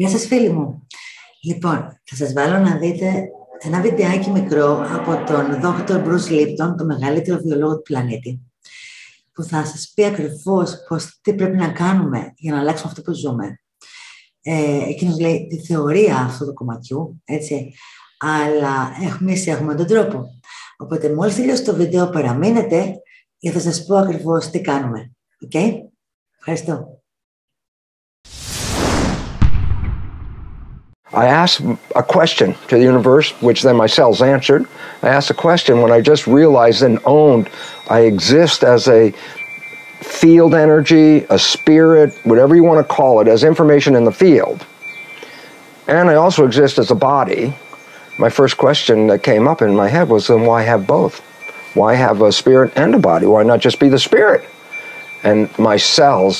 Γεια σας φίλοι μου. Λοιπόν, θα σας βάλω να δείτε ένα βιντεάκι μικρό από τον Dr. Bruce Lipton, το μεγαλύτερο βιολόγο του πλανήτη, που θα σας πει ακριβώς τι πρέπει να κάνουμε για να αλλάξουμε αυτό που ζούμε. Εκείνος λέει τη θεωρία αυτού του κομματιού, έτσι, αλλά εμείς έχουμε τον τρόπο. Οπότε μόλις τελειώσει το βίντεο παραμείνετε για θα σας πω ακριβώς τι κάνουμε. Οκ? Ευχαριστώ. I asked a question to the universe, which then my cells answered. I asked a question when I just realized and owned I exist as a field energy, a spirit, whatever you want to call it, as information in the field. And I also exist as a body. My first question that came up in my head was, then why have both? Why have a spirit and a body? Why not just be the spirit? And my cells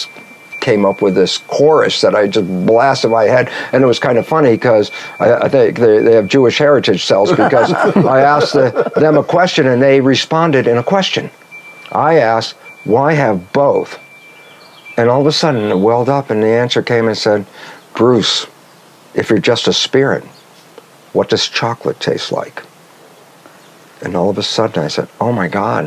came up with this chorus that I just blasted my head, and it was kind of funny because I think they have Jewish heritage cells, because I asked them a question and they responded in a question. I asked, why have both? And all of a sudden it welled up and the answer came and said, Bruce, if you're just a spirit, what does chocolate taste like? And all of a sudden I said, oh my God.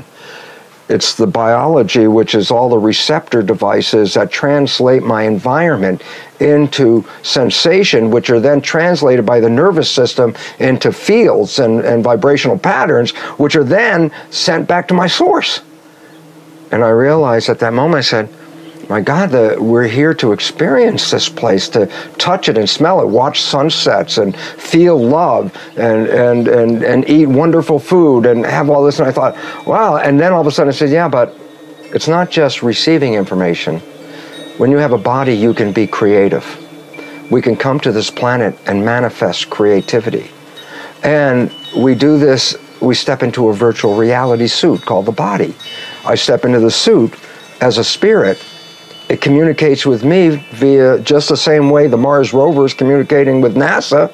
It's the biology, which is all the receptor devices that translate my environment into sensation, which are then translated by the nervous system into fields and vibrational patterns, which are then sent back to my source. And I realized at that moment, I said, my God, we're here to experience this place, to touch it and smell it, watch sunsets and feel love and eat wonderful food and have all this. And I thought, wow. And then all of a sudden I said, yeah, but it's not just receiving information. When you have a body, you can be creative. We can come to this planet and manifest creativity. And we do this, we step into a virtual reality suit called the body. I step into the suit as a spirit. It communicates with me via just the same way the Mars rover is communicating with NASA,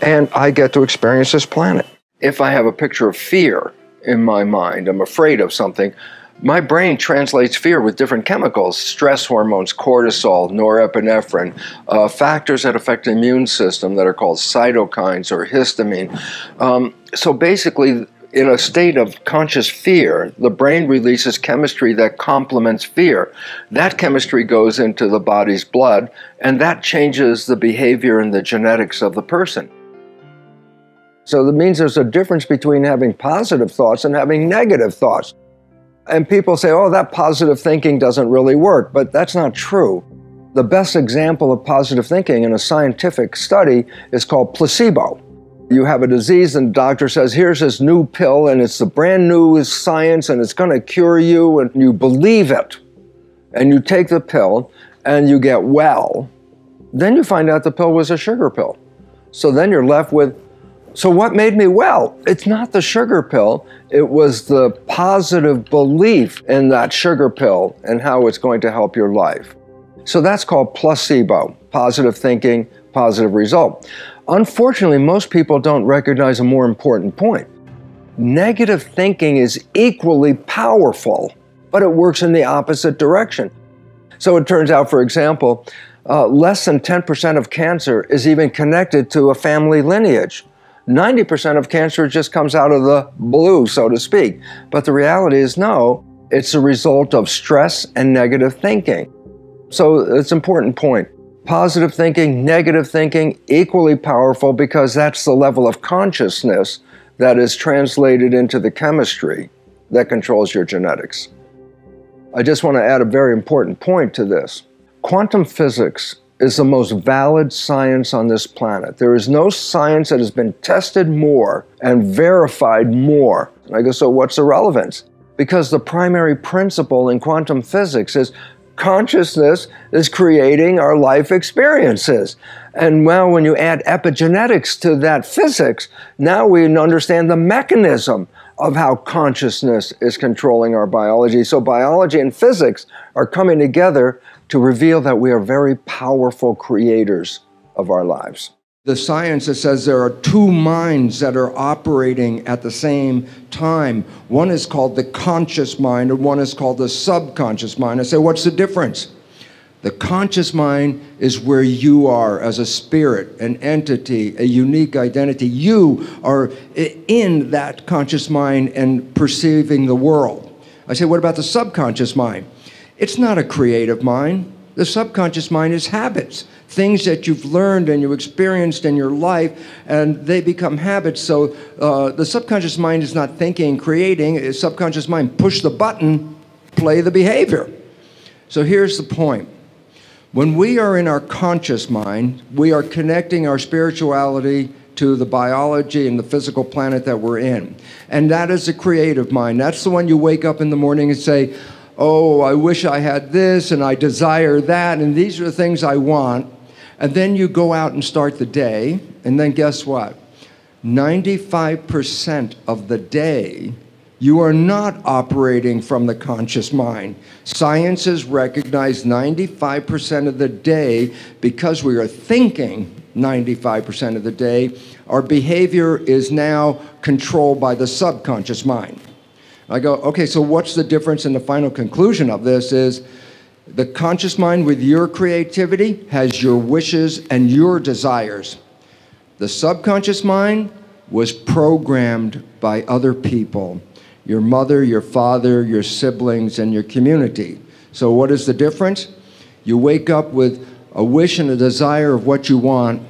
and I get to experience this planet. If I have a picture of fear in my mind, I'm afraid of something, my brain translates fear with different chemicals, stress hormones, cortisol, norepinephrine, factors that affect the immune system that are called cytokines or histamine. So basically, in a state of conscious fear, the brain releases chemistry that complements fear. That chemistry goes into the body's blood, and that changes the behavior and the genetics of the person. So that means there's a difference between having positive thoughts and having negative thoughts. And people say, oh, that positive thinking doesn't really work, but that's not true. The best example of positive thinking in a scientific study is called placebo. You have a disease and the doctor says, here's this new pill and it's the brand new science and it's going to cure you, and you believe it. And you take the pill and you get well. Then you find out the pill was a sugar pill. So then you're left with, so what made me well? It's not the sugar pill. It was the positive belief in that sugar pill and how it's going to help your life. So that's called placebo, positive thinking, positive result. Unfortunately, most people don't recognize a more important point. Negative thinking is equally powerful, but it works in the opposite direction. So it turns out, for example, less than 10% of cancer is even connected to a family lineage. 90% of cancer just comes out of the blue, so to speak. But the reality is no, it's a result of stress and negative thinking. So it's an important point. Positive thinking, negative thinking, equally powerful, because that's the level of consciousness that is translated into the chemistry that controls your genetics. I just want to add a very important point to this. Quantum physics is the most valid science on this planet. There is no science that has been tested more and verified more. And I go, so what's the relevance? Because the primary principle in quantum physics is consciousness is creating our life experiences. And well, when you add epigenetics to that physics, now we understand the mechanism of how consciousness is controlling our biology. So biology and physics are coming together to reveal that we are very powerful creators of our lives. The science that says there are two minds that are operating at the same time. One is called the conscious mind and one is called the subconscious mind. I say, what's the difference? The conscious mind is where you are as a spirit, an entity, a unique identity. You are in that conscious mind and perceiving the world. I say, what about the subconscious mind? It's not a creative mind. The subconscious mind is habits, things that you've learned and you experienced in your life, and they become habits. So the subconscious mind is not thinking, creating. The subconscious mind, push the button, play the behavior. So here's the point. When we are in our conscious mind, we are connecting our spirituality to the biology and the physical planet that we're in. And that is the creative mind. That's the one you wake up in the morning and say, oh, I wish I had this, and I desire that, and these are the things I want. And then you go out and start the day, and then guess what? 95% of the day, you are not operating from the conscious mind. Science has recognized 95% of the day, because we are thinking 95% of the day, our behavior is now controlled by the subconscious mind. I go, okay, so what's the difference? And the final conclusion of this is the conscious mind with your creativity has your wishes and your desires. The subconscious mind was programmed by other people, your mother, your father, your siblings, and your community. So what is the difference? You wake up with a wish and a desire of what you want,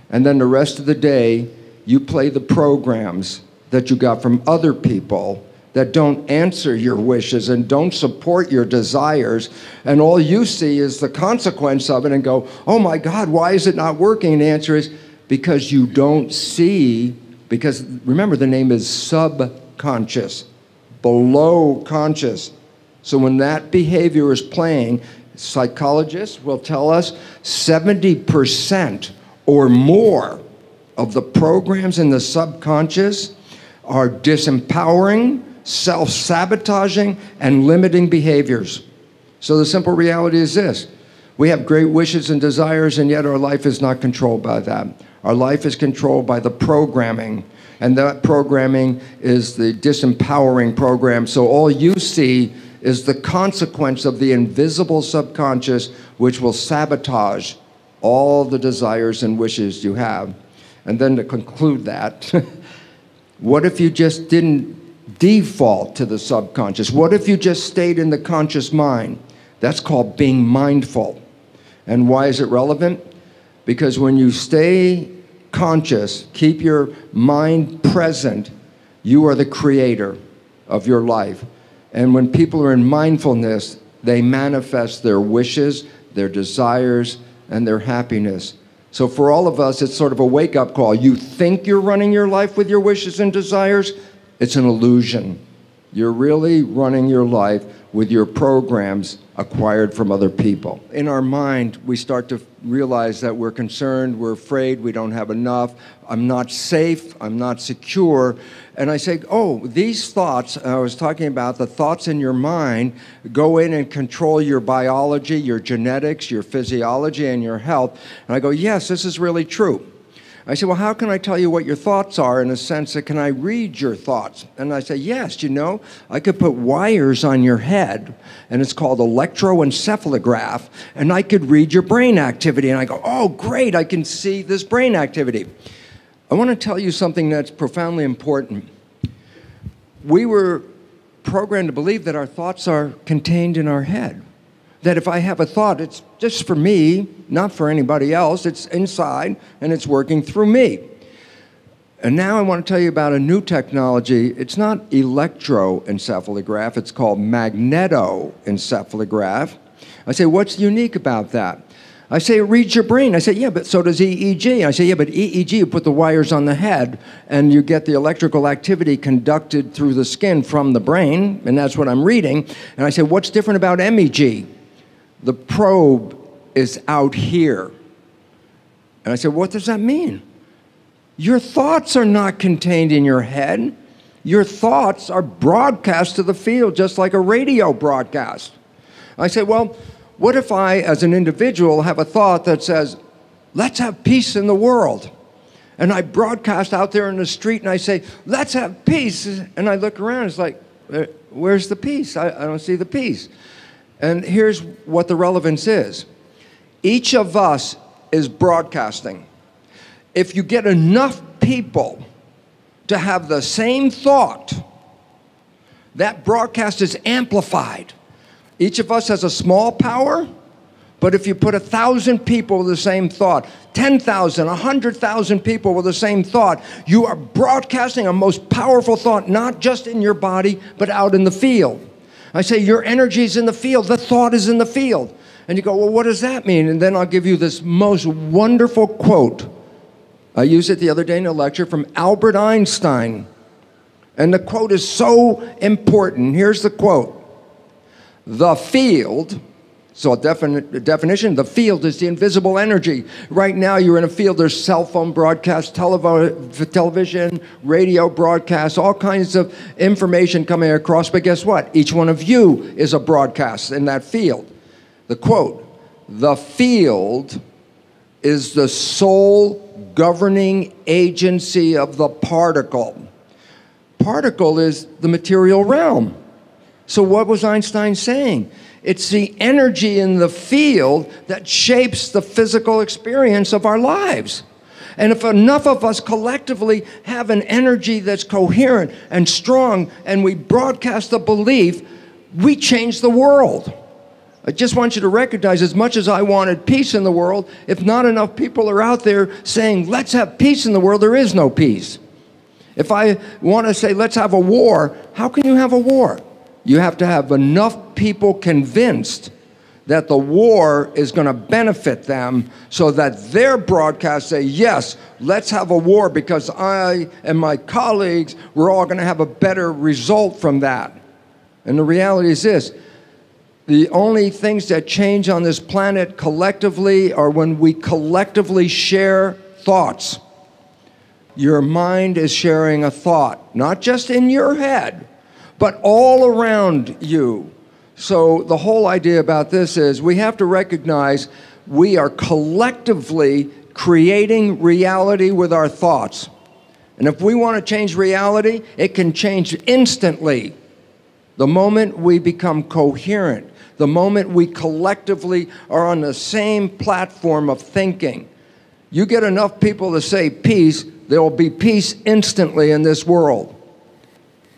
and then the rest of the day, you play the programs that you got from other people that don't answer your wishes and don't support your desires, and all you see is the consequence of it and go, oh my God, why is it not working? And the answer is because you don't see, because remember the name is subconscious, below conscious. So when that behavior is playing, psychologists will tell us 70% or more of the programs in the subconscious are disempowering, self-sabotaging, and limiting behaviors. So the simple reality is this. We have great wishes and desires, and yet our life is not controlled by that. Our life is controlled by the programming, and that programming is the disempowering program. So all you see is the consequence of the invisible subconscious, which will sabotage all the desires and wishes you have. And then to conclude that, what if you just didn't default to the subconscious? What if you just stayed in the conscious mind? That's called being mindful. And why is it relevant? Because when you stay conscious, keep your mind present, you are the creator of your life. And when people are in mindfulness, they manifest their wishes, their desires, and their happiness. So for all of us, it's sort of a wake-up call. You think you're running your life with your wishes and desires. It's an illusion. You're really running your life with your programs acquired from other people. In our mind, we start to realize that we're concerned, we're afraid, we don't have enough, I'm not safe, I'm not secure. And I say, oh, these thoughts, I was talking about the thoughts in your mind, go in and control your biology, your genetics, your physiology, and your health. And I go, yes, this is really true. I say, well, how can I tell you what your thoughts are in a sense that can I read your thoughts? And I say, yes, you know, I could put wires on your head, and it's called electroencephalograph, and I could read your brain activity. And I go, oh, great, I can see this brain activity. I want to tell you something that's profoundly important. We were programmed to believe that our thoughts are contained in our head. That if I have a thought, it's just for me, not for anybody else. It's inside, and it's working through me. And now I want to tell you about a new technology. It's not electroencephalograph. It's called magnetoencephalograph. I say, what's unique about that? I say, it reads your brain. I say, yeah, but so does EEG. I say, yeah, but EEG, you put the wires on the head, and you get the electrical activity conducted through the skin from the brain, and that's what I'm reading. And I say, what's different about MEG? The probe is out here. And I said, what does that mean? Your thoughts are not contained in your head. Your thoughts are broadcast to the field just like a radio broadcast. I said, well, what if I, as an individual, have a thought that says, let's have peace in the world? And I broadcast out there in the street and I say, let's have peace. And I look around, it's like, where's the peace? I don't see the peace. And here's what the relevance is. Each of us is broadcasting. If you get enough people to have the same thought, that broadcast is amplified. Each of us has a small power, but if you put 1,000 people with the same thought, 10,000, 100,000 people with the same thought, you are broadcasting a most powerful thought, not just in your body, but out in the field. I say your energy is in the field, the thought is in the field. And you go, well, what does that mean? And then I'll give you this most wonderful quote. I used it the other day in a lecture from Albert Einstein. And the quote is so important. Here's the quote. The field, so a definition, the field is the invisible energy. Right now you're in a field, there's cell phone broadcasts, television, radio broadcasts, all kinds of information coming across. But guess what? Each one of you is a broadcast in that field. The quote, the field is the sole governing agency of the particle. Particle is the material realm. So what was Einstein saying? It's the energy in the field that shapes the physical experience of our lives. And if enough of us collectively have an energy that's coherent and strong, and we broadcast the belief, we change the world. I just want you to recognize, as much as I wanted peace in the world, if not enough people are out there saying, let's have peace in the world, there is no peace. If I want to say, let's have a war, how can you have a war? You have to have enough people convinced that the war is going to benefit them so that their broadcasts say, yes, let's have a war because I and my colleagues, we're all going to have a better result from that. And the reality is this. The only things that change on this planet collectively are when we collectively share thoughts. Your mind is sharing a thought, not just in your head, but all around you. So the whole idea about this is we have to recognize we are collectively creating reality with our thoughts. And if we want to change reality, it can change instantly. The moment we become coherent, the moment we collectively are on the same platform of thinking. You get enough people to say peace, there will be peace instantly in this world.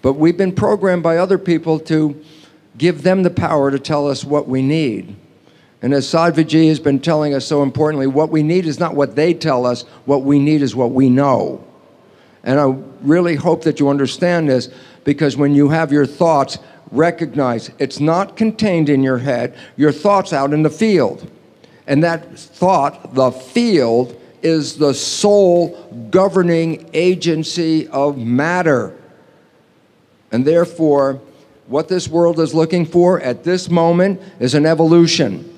But we've been programmed by other people to give them the power to tell us what we need. And as Sadhviji has been telling us so importantly, what we need is not what they tell us, what we need is what we know. And I really hope that you understand this, because when you have your thoughts, recognize it's not contained in your head, your thoughts out in the field. And that thought, the field, is the sole governing agency of matter. And therefore, what this world is looking for at this moment is an evolution.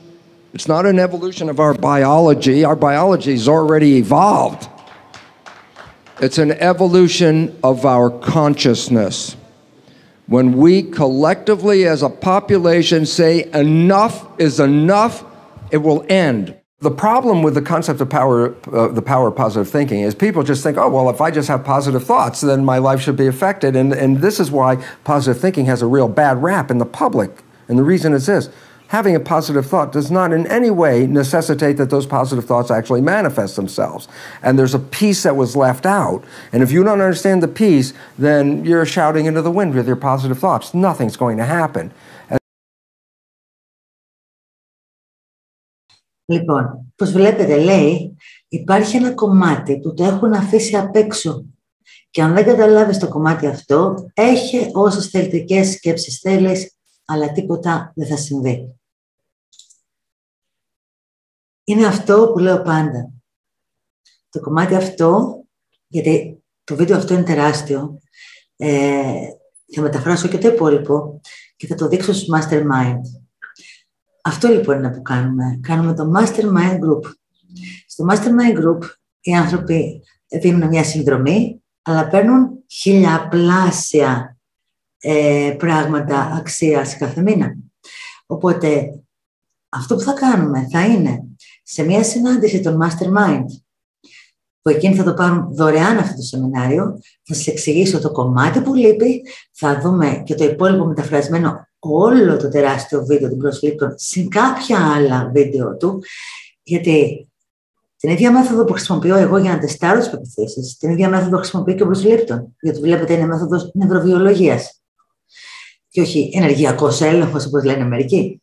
It's not an evolution of our biology. Our biology is already evolved. It's an evolution of our consciousness. When we collectively as a population say enough is enough, it will end. The problem with the concept of power, the power of positive thinking, is people just think, oh, well, if I just have positive thoughts, then my life should be affected. And this is why positive thinking has a real bad rap in the public. And the reason is this. Having a positive thought does not in any way necessitate that those positive thoughts actually manifest themselves. And there's a piece that was left out. And if you don't understand the piece, then you're shouting into the wind with your positive thoughts. Nothing's going to happen. Λοιπόν, όπως βλέπετε, λέει, υπάρχει ένα κομμάτι που το έχουν αφήσει απ' έξω. Και αν δεν καταλάβεις το κομμάτι αυτό, έχει όσες θελτικές σκέψεις θέλεις, αλλά τίποτα δεν θα συμβεί. Είναι αυτό που λέω πάντα. Το κομμάτι αυτό, γιατί το βίντεο αυτό είναι τεράστιο, θα μεταφράσω και το υπόλοιπο και θα το δείξω στους Mastermind. Αυτό λοιπόν είναι που κάνουμε. Κάνουμε το Mastermind Group. Στο Mastermind Group οι άνθρωποι δίνουν μια συνδρομή, αλλά παίρνουν χιλιαπλάσια πράγματα αξίας κάθε μήνα. Οπότε αυτό που θα κάνουμε θα είναι σε μια συνάντηση των Mastermind που εκείνοι θα το πάρουν δωρεάν αυτό το σεμινάριο. Θα σας εξηγήσω το κομμάτι που λείπει, θα δούμε και το υπόλοιπο μεταφρασμένο, όλο το τεράστιο βίντεο του Bruce Lipton, συν κάποια άλλα βίντεο του, γιατί την ίδια μέθοδο που χρησιμοποιώ εγώ για να τεστάρω τις πεποιθήσεις, την ίδια μέθοδο χρησιμοποιεί και ο Bruce Lipton, γιατί βλέπετε είναι μέθοδος νευροβιολογίας και όχι ενεργειακός έλεγχος όπως λένε μερικοί.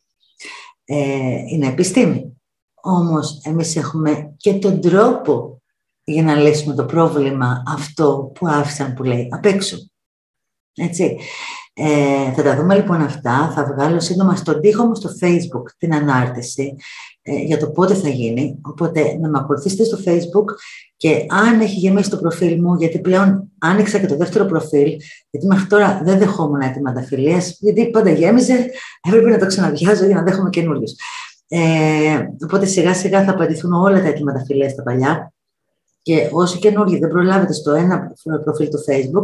Είναι επιστήμη. Όμως εμείς έχουμε και τον τρόπο για να λύσουμε το πρόβλημα αυτό που άφησαν, που λέει, απ' έξω. Έτσι. Θα τα δούμε λοιπόν αυτά. Θα βγάλω σύντομα στον τοίχο μου στο Facebook την ανάρτηση για το πότε θα γίνει. Οπότε να με ακολουθήσετε στο Facebook και αν έχει γεμίσει το προφίλ μου, γιατί πλέον άνοιξα και το δεύτερο προφίλ, γιατί μέχρι τώρα δεν δεχόμουν αιτήματα φιλίας, γιατί πάντα γέμιζε, έπρεπε να το ξαναβιάζω για να δέχομαι καινούριους. Οπότε σιγά σιγά θα απαντηθούν όλα τα αιτήματα φιλίας στα παλιά. Και όσοι καινούργοι δεν προλάβετε στο ένα προφίλ του Facebook,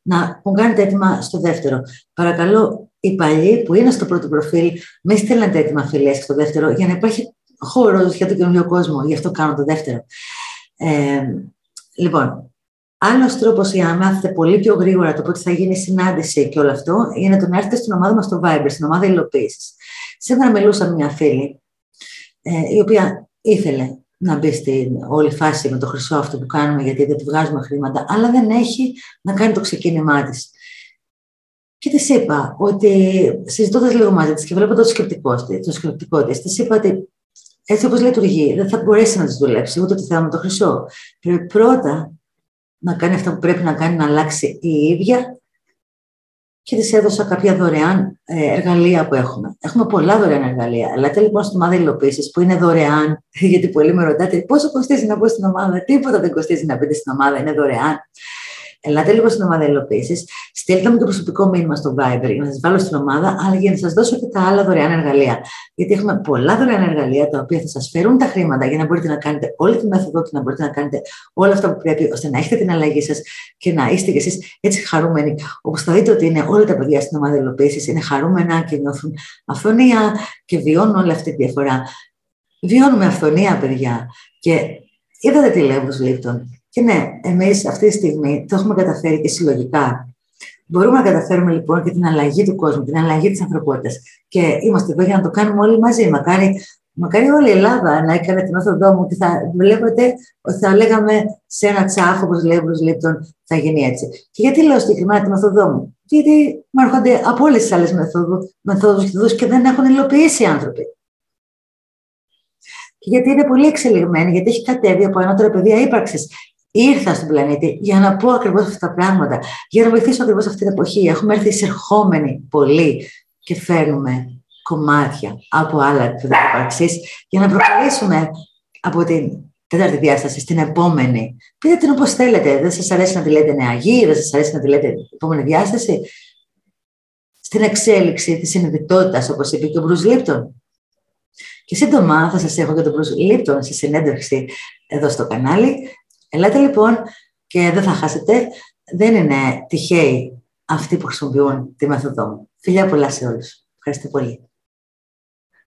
να μου κάνετε έτοιμα στο δεύτερο. Παρακαλώ, οι παλιοί που είναι στο πρώτο προφίλ, μην στέλνετε έτοιμα φιλίας στο δεύτερο, για να υπάρχει χώρος για τον καινούριο κόσμο. Γι' αυτό κάνω το δεύτερο. Λοιπόν, άλλος τρόπος για να μάθετε πολύ πιο γρήγορα το πότε θα γίνει η συνάντηση και όλο αυτό, είναι το να έρθετε στην ομάδα μας στο Viber, στην ομάδα υλοποίησης. Σήμερα μιλούσα με μια φίλη, η οποία ήθελε να μπει στην όλη φάση με το χρυσό αυτό που κάνουμε, γιατί δεν τη βγάζουμε χρήματα, αλλά δεν έχει να κάνει το ξεκίνημά της. Και της είπα ότι, συζητώντας λίγο μαζί της και βλέποντας το σκεπτικό της, της είπα ότι έτσι όπως λειτουργεί, δεν θα μπορέσει να της δουλέψει ούτε τη θέμα με το χρυσό. Πρέπει πρώτα να κάνει αυτά που πρέπει να κάνει, να αλλάξει η ίδια. Και της έδωσα κάποια δωρεάν εργαλεία που έχουμε. Έχουμε πολλά δωρεάν εργαλεία. Ελάτε λοιπόν στην ομάδα υλοποίησης που είναι δωρεάν, γιατί πολλοί με ρωτάτε πόσο κοστίζει να μπω στην ομάδα. Τίποτα δεν κοστίζει να μπείτε στην ομάδα, είναι δωρεάν. Ελάτε λοιπόν στην ομάδα υλοποίησης, στείλτε μου και προσωπικό μήνυμα στο Viber για να σας βάλω στην ομάδα, αλλά για να σας δώσω και τα άλλα δωρεάν εργαλεία. Γιατί έχουμε πολλά δωρεάν εργαλεία τα οποία θα σας φέρουν τα χρήματα για να μπορείτε να κάνετε όλη τη μέθοδο και να μπορείτε να κάνετε όλα αυτά που πρέπει, ώστε να έχετε την αλλαγή σας και να είστε κι εσείς έτσι χαρούμενοι. Όπως θα δείτε ότι είναι όλα τα παιδιά στην ομάδα υλοποίησης, είναι χαρούμενα και νιώθουν αυθονία και βιώνουν όλη αυτή τη διαφορά. Βιώνουμε αυθονία, παιδιά. Και είδατε τι λέει ο Bruce Lipton. Και ναι, εμείς αυτή τη στιγμή το έχουμε καταφέρει και συλλογικά. Μπορούμε να καταφέρουμε λοιπόν και την αλλαγή του κόσμου, την αλλαγή της ανθρωπότητας. Και είμαστε εδώ για να το κάνουμε όλοι μαζί. Μακάρι όλη η Ελλάδα να έκανε την μέθοδό μου και θα βλέπετε ότι θα λέγαμε σε ένα τσάχ, όπως λέει ο Bruce Lipton, θα γίνει έτσι. Και γιατί λέω συγκεκριμένα τη μέθοδό μου? Γιατί μου έρχονται από όλες τις άλλες μεθόδους και δεν έχουν υλοποιήσει οι άνθρωποι. Και γιατί είναι πολύ εξελιγμένη, γιατί έχει κατέβει από ανώτερα πεδία ύπαρξης. Ήρθα στον πλανήτη για να πω ακριβώς αυτά τα πράγματα, για να βοηθήσω ακριβώς αυτή την εποχή. Έχουμε έρθει εισερχόμενοι πολύ και φέρνουμε κομμάτια από άλλα επίπεδα ύπαρξης για να προχωρήσουμε από την τέταρτη διάσταση στην επόμενη. Πείτε την όπως θέλετε. Δεν σας αρέσει να τη λέτε νέα γη, δεν σας αρέσει να τη λέτε επόμενη διάσταση. Στην εξέλιξη της συνειδητότητας, όπως είπε και ο Bruce Lipton. Και σύντομα θα σας έχω και τον Bruce Lipton σε συνέντευξη εδώ στο κανάλι. Ελάτε λοιπόν και δεν θα χάσετε. Δεν είναι τυχαίοι αυτοί που χρησιμοποιούν τη μέθοδό μου. Φιλιά πολλά σε όλους. Ευχαριστώ πολύ.